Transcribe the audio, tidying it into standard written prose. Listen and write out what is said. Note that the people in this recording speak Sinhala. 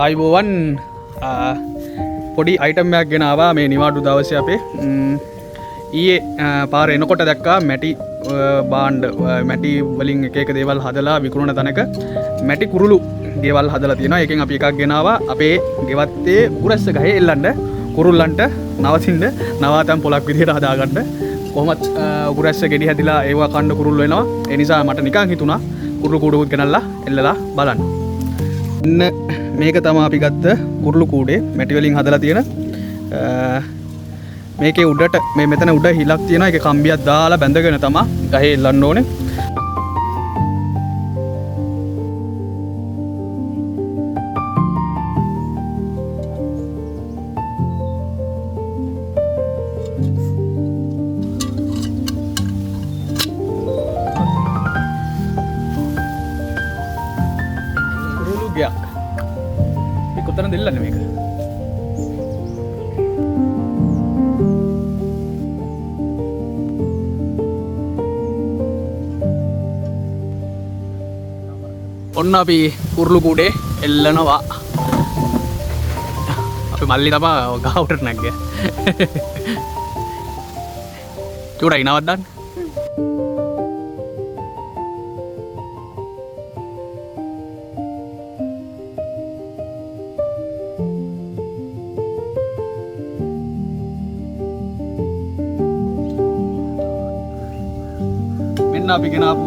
අයිබෝවන් පොඩි අයිටම්යක් ගෙනවා මේ නිවාඩු දවසේ අපේ ඊයේ පාර එනකොට දැක්කා මැටි බාණ්ඩ මැටි වලින් එක දේවල් හදලා විකුණන තැනක මැටි කුරුළු දේවල් හදලා තියෙනවා. ඒකෙන් අපි එකක් ගෙනාවා අපේ ගෙවත්තේ උරස්ස ගහේ එල්ලන්න කුරුල්ලන්ට නවතින්න නවාතැන් පොලක් විදිහට හදාගන්න. කොහොමත් උරස්ස ගෙඩි හැදිලා ඒවා කන්න කුරුල්ල වෙනවා. ඒ නිසා මට නිකන් හිතුණා කුරුළු කූඩුවකුත් ගෙනල්ලා එල්ලලා බලන්න. මේක තමයි අපි ගත්ත කුරුළු කූඩේ මැටි වලින් හදලා තියෙන. මේකේ උඩට මේ මෙතන උඩ හිලක් තියෙනවා. ඒකේ කම්බියක් දාලා බැඳගෙන තමයි ගහේ එල්ලන්න ඕනේ. කුරුළු ගයක්. මේ කොතනද එල්ලන්නේ මේක? ඔන්න අපි කුරුළු කූඩේ එල්ලනවා. අපි මල්ලි තමයි ගහවට නැග්ගේ. චූඩයි නවත්තන්න. මෙන්න අපි ගෙනාපු